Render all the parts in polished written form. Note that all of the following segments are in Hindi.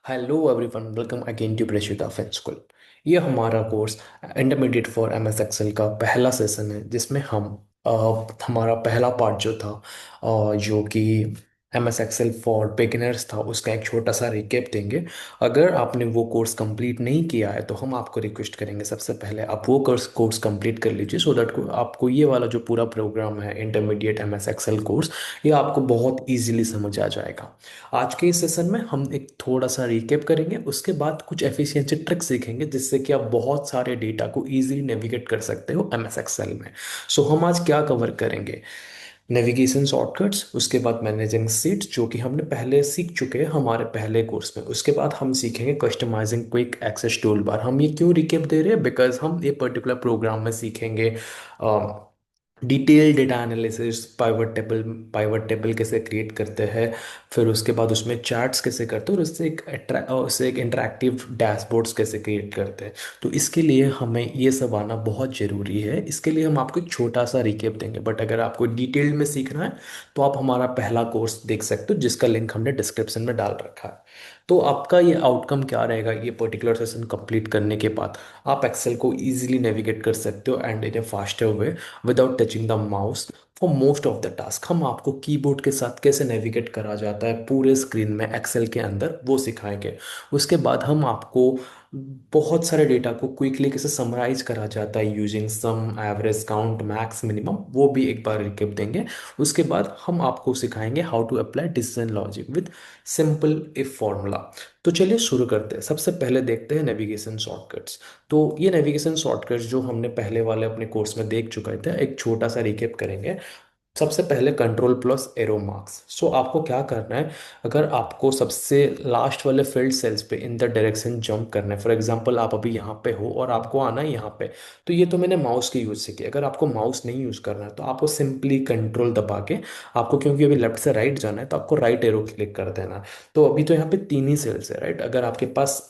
Hello everyone, welcome again to Preshita fin school. ये हमारा course intermediate for M S Excel का पहला सेशन है, जिसमें हमारा पहला पार्ट जो था जो कि M S Excel for beginners था, उसका एक छोटा सा रिकेप देंगे। अगर आपने वो कोर्स कंप्लीट नहीं किया है तो हम आपको रिक्वेस्ट करेंगे, सबसे पहले आप वो कोर्स कंप्लीट कर लीजिए, सो दैट आपको ये वाला जो पूरा प्रोग्राम है intermediate M S Excel course, ये आपको बहुत ईजिली समझ आ जाएगा। आज के इस सेशन में हम एक थोड़ा सा रिकेप करेंगे, उसके बाद कुछ एफिशिएंसी ट्रिक्स सीखेंगे जिससे कि आप बहुत सारे डेटा को इजीली नेविगेट कर सकते हो एम एस एक्सेल में। सो हम आज क्या कवर करेंगे? नेविगेशन शॉर्टकट्स, उसके बाद मैनेजिंग सीट्स जो कि हमने पहले सीख चुके हैं हमारे पहले कोर्स में। उसके बाद हम सीखेंगे customising quick access tool bar. हम ये क्यों रिकेप दे रहे हैं? बिकॉज हम ये पर्टिकुलर प्रोग्राम में सीखेंगे detail data analysis, pivot table कैसे क्रिएट करते हैं, फिर उसके बाद उसमें चार्ट्स कैसे करते हैं, और उससे एक इंटरेक्टिव डैशबोर्ड्स कैसे क्रिएट करते हैं। तो इसके लिए हमें ये सब आना बहुत ज़रूरी है। इसके लिए हम आपको एक छोटा सा रिकेप देंगे, बट अगर आपको डिटेल में सीखना है तो आप हमारा पहला कोर्स देख सकते हो, जिसका लिंक हमने डिस्क्रिप्शन में डाल रखा है। तो आपका ये आउटकम क्या रहेगा ये पर्टिकुलर सेशन कंप्लीट करने के बाद? आप एक्सेल को इजीली नेविगेट कर सकते हो and in A faster way without touching the mouse for most of the task. हम आपको कीबोर्ड के साथ कैसे नेविगेट करा जाता है पूरे स्क्रीन में एक्सेल के अंदर, वो सिखाएंगे। उसके बाद हम आपको बहुत सारे डेटा को क्विकली कैसे समराइज करा जाता है using sum, average, count, max, minimum, वो भी एक बार रिकेप देंगे। उसके बाद हम आपको सिखाएंगे how to apply decision logic with simple if formula. तो चलिए शुरू करते हैं। सबसे पहले देखते हैं नेविगेशन शॉर्टकट्स। तो ये नेविगेशन शॉर्टकट्स जो हमने पहले वाले अपने कोर्स में देख चुका थे, एक छोटा सा रिकेप करेंगे। सबसे पहले कंट्रोल प्लस एरो मार्क्स। सो आपको क्या करना है? अगर आपको सबसे लास्ट वाले फील्ड सेल्स पे इन द डायरेक्शन जंप करना है, फॉर एग्जांपल आप अभी यहाँ पे हो और आपको आना है यहाँ पे, तो ये तो मैंने माउस के यूज से किया। अगर आपको माउस नहीं यूज करना है तो आपको सिंपली कंट्रोल दबा के, आपको क्योंकि अभी लेफ्ट से राइट जाना है तो आपको राइट एरो क्लिक कर देना है। तो अभी तो यहाँ पे तीन ही सेल्स है, राइट? अगर आपके पास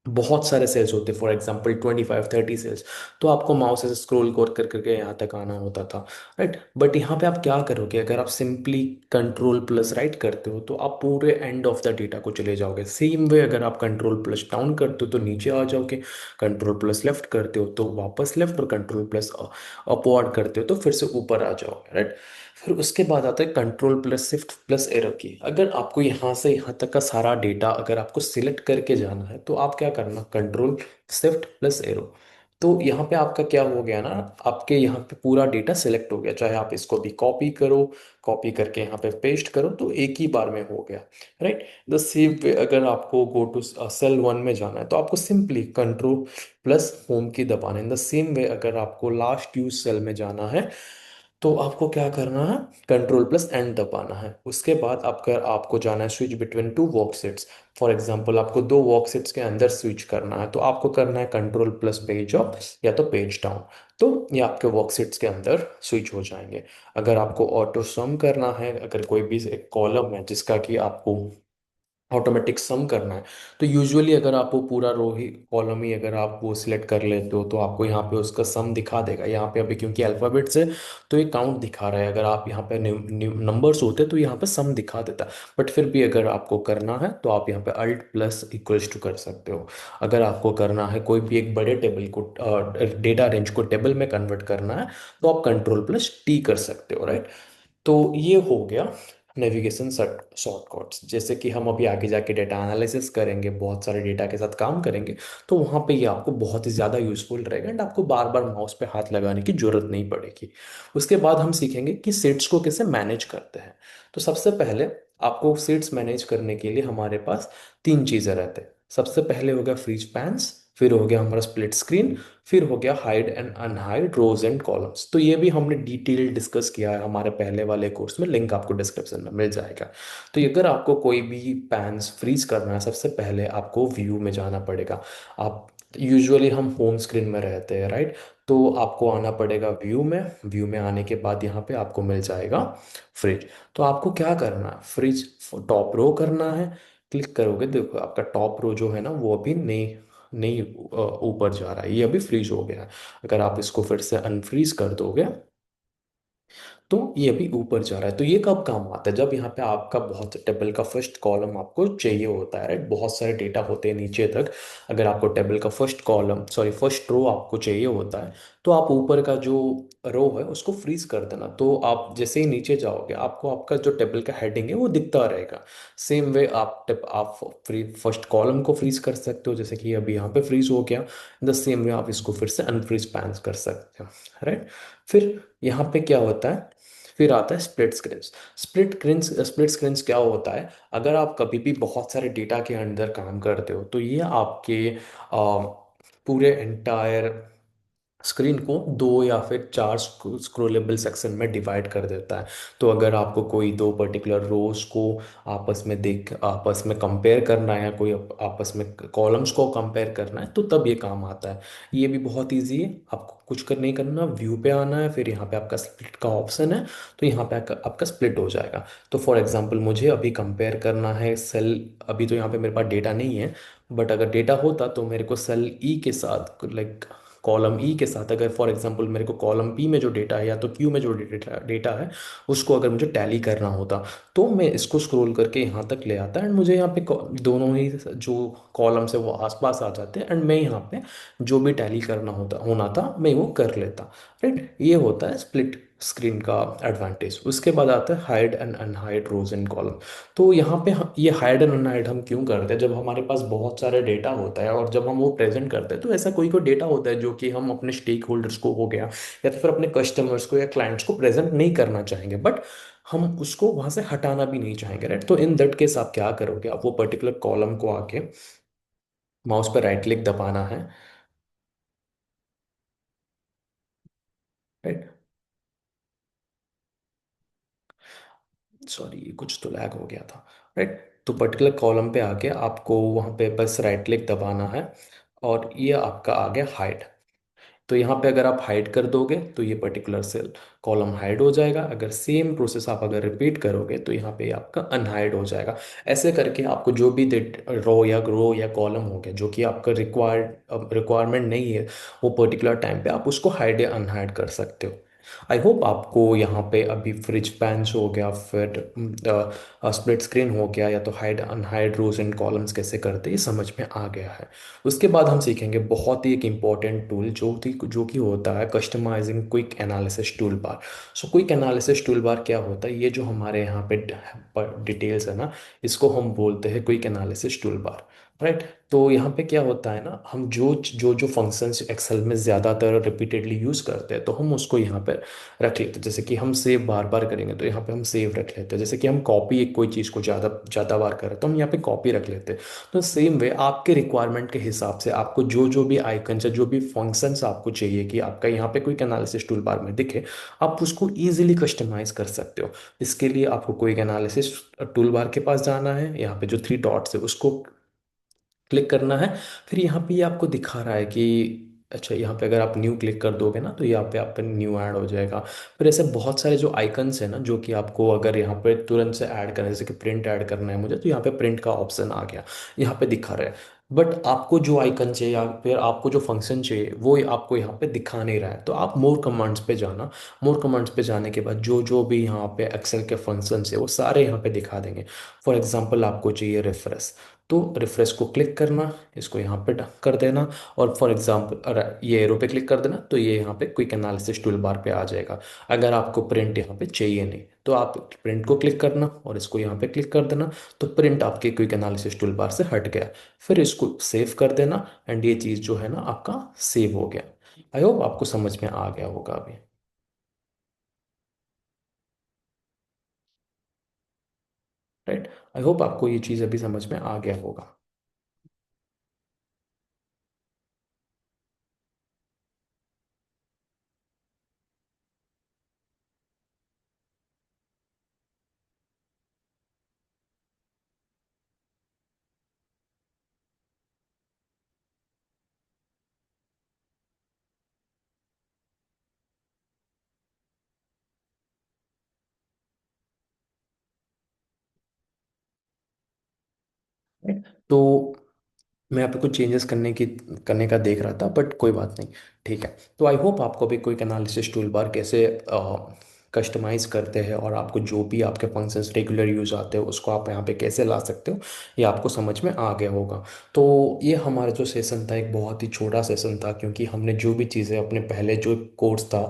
बहुत सारे सेल्स होते, फॉर एग्जांपल 25-30 सेल्स, तो आपको माउस से स्क्रॉल कर करके यहाँ तक आना होता था, राइट? बट यहाँ पे आप क्या करोगे? अगर आप सिंपली कंट्रोल प्लस राइट करते हो तो आप पूरे एंड ऑफ द डेटा को चले जाओगे। सेम वे अगर आप कंट्रोल प्लस डाउन करते हो तो नीचे आ जाओगे, कंट्रोल प्लस लेफ्ट करते हो तो वापस लेफ्ट, और कंट्रोल प्लस अपवर्ड करते हो तो फिर से ऊपर आ जाओगे, राइट? फिर उसके बाद आता है control plus shift plus arrow की। अगर आपको यहाँ से यहाँ तक का सारा डेटा अगर आपको सिलेक्ट करके जाना है तो आप क्या करना? Control shift plus arrow. तो यहाँ पे आपका क्या हो गया ना, आपके यहाँ पे पूरा डेटा सिलेक्ट हो गया। चाहे आप इसको भी कॉपी करो, कॉपी करके यहाँ पे पेस्ट करो, तो एक ही बार में हो गया, राइट? द सेम वे अगर आपको गो टू सेल 1 में जाना है तो आपको सिंपली कंट्रोल प्लस होम की दबाना है। इन द सेम वे अगर आपको लास्ट यूज सेल में जाना है तो आपको क्या करना है? कंट्रोल प्लस एंड दबाना है। उसके बाद आपको जाना है switch between two worksheets. For example आपको दो वर्कशीट्स के अंदर स्विच करना है तो आपको करना है कंट्रोल प्लस पेज अप या तो पेज डाउन। तो ये आपके वर्कशीट्स के अंदर स्विच हो जाएंगे। अगर आपको ऑटो सम करना है, अगर कोई भी एक कॉलम है जिसका कि आपको ऑटोमेटिक सम करना है, तो यूजुअली अगर आप वो पूरा रो ही कॉलम ही अगर आप वो सिलेक्ट कर लेते हो तो आपको यहाँ पे उसका सम दिखा देगा। यहाँ पे अभी क्योंकि अल्फ़ाबेट्स है तो ये काउंट दिखा रहा है। अगर आप यहाँ पे नंबर्स होते तो यहाँ पे सम दिखा देता। बट फिर भी अगर आपको करना है तो आप यहाँ पे अल्ट प्लस इक्वल्स टू कर सकते हो। अगर आपको करना है कोई भी एक बड़े टेबल को, डेटा रेंज को टेबल में कन्वर्ट करना है, तो आप कंट्रोल प्लस टी कर सकते हो, राइट? तो ये हो गया नेविगेशन शॉर्टकट्स। जैसे कि हम अभी आगे जाके डेटा एनालिसिस करेंगे, बहुत सारे डेटा के साथ काम करेंगे, तो वहाँ पे ये आपको बहुत ही ज़्यादा यूजफुल रहेगा एंड आपको बार बार माउस पे हाथ लगाने की जरूरत नहीं पड़ेगी। उसके बाद हम सीखेंगे कि सीट्स को कैसे मैनेज करते हैं। तो सबसे पहले आपको सीट्स मैनेज करने के लिए हमारे पास तीन चीज़ें रहते हैं। सबसे पहले हो गया फ्रीज पैन्स, फिर हो गया हमारा स्प्लिट स्क्रीन, फिर हो गया hide and unhide rows and columns. तो ये भी हमने डिटेल डिस्कस किया है हमारे पहले वाले कोर्स में, लिंक आपको डिस्क्रिप्शन में मिल जाएगा। तो अगर आपको कोई भी पैन्स फ्रीज करना है, सबसे पहले आपको व्यू में जाना पड़ेगा। आप यूजुअली हम होम स्क्रीन में रहते हैं, राइट? तो आपको आना पड़ेगा व्यू में। व्यू में आने के बाद यहाँ पे आपको मिल जाएगा फ्रिज। तो आपको क्या करना है? फ्रिज टॉप रो करना है। क्लिक करोगे, देखो आपका टॉप रो जो है ना वो अभी नहीं नहीं ऊपर जा रहा है, ये अभी फ्रीज हो गया है। अगर आप इसको फिर से अनफ्रीज कर दोगे तो ये अभी ऊपर जा रहा है। तो ये कब काम आता है? जब यहाँ पे आपका बहुत टेबल का फर्स्ट कॉलम आपको चाहिए होता है, राइट? बहुत सारे डेटा होते हैं नीचे तक। अगर आपको टेबल का first column, sorry first row आपको चाहिए होता है, तो आप ऊपर का जो रो है उसको फ्रीज कर देना। तो आप जैसे ही नीचे जाओगे, आपको आपका जो टेबल का हेडिंग है वो दिखता रहेगा। सेम वे आप फ्री फर्स्ट कॉलम को फ्रीज कर सकते हो, जैसे कि अभी यहाँ पे फ्रीज हो गया। द सेम वे आप इसको फिर से अनफ्रीज पैन कर सकते हो, राइट? फिर यहाँ पे क्या होता है? फिर आता है स्प्लिट स्क्रीन। स्प्लिट स्क्रीन क्या होता है? अगर आप कभी भी बहुत सारे डेटा के अंदर काम करते हो, तो ये आपके पूरे एंटायर स्क्रीन को दो या फिर चार स्क्रोलेबल सेक्शन में डिवाइड कर देता है। तो अगर आपको कोई दो पर्टिकुलर रोज को आपस में कंपेयर करना है, या कोई आपस में कॉलम्स को कंपेयर करना है, तो तब ये काम आता है। ये भी बहुत इजी है, आपको कुछ कर नहीं करना, व्यू पे आना है, फिर यहाँ पे आपका स्प्लिट का ऑप्शन है। तो यहाँ पे आपका स्प्लिट हो जाएगा। तो फॉर एग्जांपल मुझे अभी कंपेयर करना है सेल, अभी तो यहाँ पे मेरे पास डेटा नहीं है, बट अगर डेटा होता तो मेरे को सेल ई के साथ, लाइक कॉलम ई के साथ, अगर फॉर एग्जांपल मेरे को कॉलम बी में जो डेटा है या तो क्यू में जो डेटा है, उसको अगर मुझे टैली करना होता, तो मैं इसको स्क्रॉल करके यहाँ तक ले आता, एंड मुझे यहाँ पे दोनों ही जो कॉलम्स है वो आसपास आ जाते हैं, एंड मैं यहाँ पे जो भी टैली करना होना था मैं वो कर लेता, राइट? ये होता है स्प्लिट स्क्रीन का एडवांटेज। उसके बाद आता है hide and unhide rows and column. तो यहाँ पे ये हाइड एंड अनहाइड हम क्यों करते हैं? जब हमारे पास बहुत सारे डेटा होता है और जब हम वो प्रेजेंट करते हैं, तो ऐसा कोई कोई डेटा होता है जो कि हम अपने स्टेक होल्डर्स को हो गया, या तो फिर अपने कस्टमर्स को या क्लाइंट्स को प्रेजेंट नहीं करना चाहेंगे, बट हम उसको वहां से हटाना भी नहीं चाहेंगे, राइट? तो इन दैट केस आप क्या करोगे? आप वो पर्टिकुलर कॉलम को आके माउस पर राइट क्लिक दबाना है, राइट? सॉरी, कुछ तो लैग हो गया था, राइट? तो पर्टिकुलर कॉलम पे आके आपको वहां पे बस राइट क्लिक दबाना है, और ये आपका आ गया हाइड। तो यहाँ पे अगर आप हाइड कर दोगे तो ये पर्टिकुलर सेल कॉलम हाइड हो जाएगा। अगर सेम प्रोसेस आप अगर रिपीट करोगे तो यहाँ पे आपका अनहाइड हो जाएगा। ऐसे करके आपको जो भी रो या कॉलम हो गया जो कि आपका रिक्वायरमेंट नहीं है, वो पर्टिकुलर टाइम पे आप उसको हाइड या अनहाइड कर सकते हो। आई होप आपको यहाँ पे अभी फ्रिज पैंस हो गया, फिर स्प्लिट स्क्रीन हो गया, या तो hide unhide rows and columns कैसे करते हैं, ये समझ में आ गया है। उसके बाद हम सीखेंगे बहुत ही एक इम्पॉर्टेंट टूल जो कि होता है customising quick analysis tool bar. So quick analysis tool bar क्या होता है? ये जो हमारे यहाँ पे डिटेल्स है ना, इसको हम बोलते हैं quick analysis tool bar, right? तो यहाँ पे क्या होता है ना, हम जो जो जो फंक्शंस एक्सेल में ज़्यादातर रिपीटेडली यूज़ करते हैं, तो हम उसको यहाँ पे रख लेते हैं। जैसे कि हम सेव बार बार करेंगे तो यहाँ पे हम सेव रख लेते हैं। जैसे कि हम कॉपी एक कोई चीज़ को ज़्यादा ज़्यादा बार करें तो हम यहाँ पे कॉपी रख लेते हैं। तो सेम वे आपके रिक्वायरमेंट के हिसाब से आपको जो जो भी आइकन्स या जो भी फंक्शंस आपको चाहिए कि आपका यहाँ पे कोई एनालिसिस टूल बार में दिखे, आप उसको इजीली कस्टमाइज कर सकते हो। इसके लिए आपको कोई एनालिसिस टूल बार के पास जाना है, यहाँ पे जो थ्री डॉट्स है उसको क्लिक करना है। फिर यहाँ पे ये आपको दिखा रहा है कि अच्छा, यहाँ पे अगर आप न्यू क्लिक कर दोगे ना, तो यहाँ पे आपका न्यू ऐड हो जाएगा। फिर ऐसे बहुत सारे जो आइकन्स है ना, जो कि आपको अगर यहाँ पे तुरंत से ऐड करना है, जैसे कि प्रिंट ऐड करना है मुझे, तो यहाँ पे प्रिंट का ऑप्शन आ गया, यहाँ पे दिखा रहा है। बट आपको जो आइकन चाहिए या फिर आपको जो फंक्शन चाहिए वो आपको यहाँ पे दिखा नहीं रहा है, तो आप मोर कमांड्स पे जाना। मोर कमांड्स पे जाने के बाद जो जो भी यहाँ पे एक्सेल के फंक्शंस है वो सारे यहाँ पे दिखा देंगे। फॉर एग्जाम्पल आपको चाहिए रिफ्रेश, तो रिफ्रेश को क्लिक करना, इसको यहाँ पे कर देना, और फॉर एग्जांपल अगर ये एरो पे क्लिक कर देना तो ये यहाँ पे क्विक एनालिसिस टूल बार पे आ जाएगा। अगर आपको प्रिंट यहाँ पे चाहिए नहीं, तो आप प्रिंट को क्लिक करना और इसको यहाँ पे क्लिक कर देना, तो प्रिंट आपके क्विक एनालिसिस टूल बार से हट गया। फिर इसको सेव कर देना, एंड ये चीज़ जो है ना आपका सेव हो गया। आई होप आपको समझ में आ गया होगा अभी, राइट? आई होप आपको ये चीज़ अभी समझ में आ गया होगा। Right? तो मैं यहाँ पे कुछ चेंजेस करने का देख रहा था, बट कोई बात नहीं, ठीक है। तो आई होप आपको भी क्विक एनालिसिस टूल बार कैसे कस्टमाइज़ करते हैं और आपको जो भी आपके फंक्शंस रेगुलर यूज़ आते हैं उसको आप यहाँ पे कैसे ला सकते हो, ये आपको समझ में आ गया होगा। तो ये हमारा जो सेशन था एक बहुत ही छोटा सेशन था, क्योंकि हमने जो भी चीज़ें अपने पहले जो कोर्स था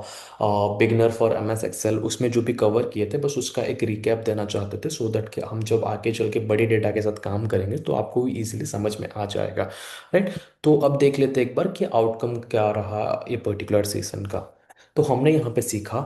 beginner for M S Excel उसमें जो भी कवर किए थे बस उसका एक रिकैप देना चाहते थे, सो दैट कि हम जब आगे चल के बड़ी डेटा के साथ काम करेंगे तो आपको इजीली समझ में आ जाएगा। राइट। तो अब देख लेते हैं एक बार कि आउटकम क्या रहा ये पर्टिकुलर सेशन का। तो हमने यहाँ पे सीखा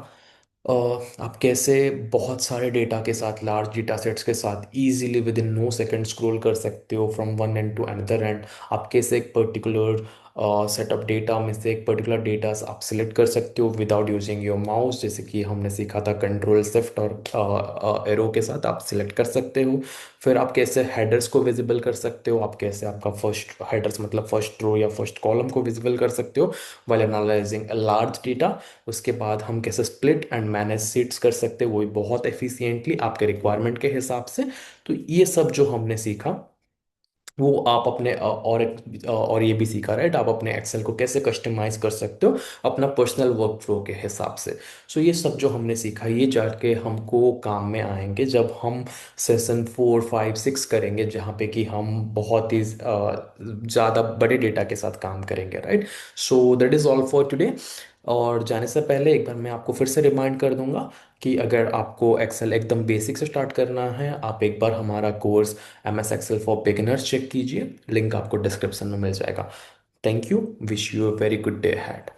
अ, आप कैसे बहुत सारे डेटा के साथ, लार्ज डेटा सेट्स के साथ easily within no second scroll कर सकते हो from one end to another end. आप कैसे एक पर्टिकुलर सेट ऑफ डेटा में से एक पर्टिकुलर डेटा आप सिलेक्ट कर सकते हो विदाउट यूजिंग योर माउस, जैसे कि हमने सीखा था कंट्रोल शिफ्ट और एरो के साथ आप सिलेक्ट कर सकते हो। फिर आप कैसे हेडर्स को विजिबल कर सकते हो, आप कैसे आपका फर्स्ट हेडर्स मतलब फर्स्ट रो या फर्स्ट कॉलम को विजिबल कर सकते हो वाइल एनालाइजिंग लार्ज डेटा। उसके बाद हम कैसे स्प्लिट एंड मैनेज सीट्स कर सकते हैं वो भी बहुत एफिशिएंटली आपके रिक्वायरमेंट के हिसाब से। तो ये सब जो हमने सीखा वो आप अपने और ये भी सीखा, राइट, आप अपने एक्सेल को कैसे कस्टमाइज कर सकते हो अपना पर्सनल वर्क फ्लो के हिसाब से। सो ये सब जो हमने सीखा ये जाके हमको काम में आएंगे जब हम सेशन 4 5 6 करेंगे, जहाँ पे कि हम बहुत ही ज़्यादा बड़े डेटा के साथ काम करेंगे। Right. So that is all for today. और जाने से पहले एक बार मैं आपको फिर से रिमाइंड कर दूंगा कि अगर आपको एक्सेल एकदम बेसिक से स्टार्ट करना है आप एक बार हमारा course M S Excel for beginners check कीजिए, लिंक आपको डिस्क्रिप्शन में मिल जाएगा। Thank you, wish you a very good day had.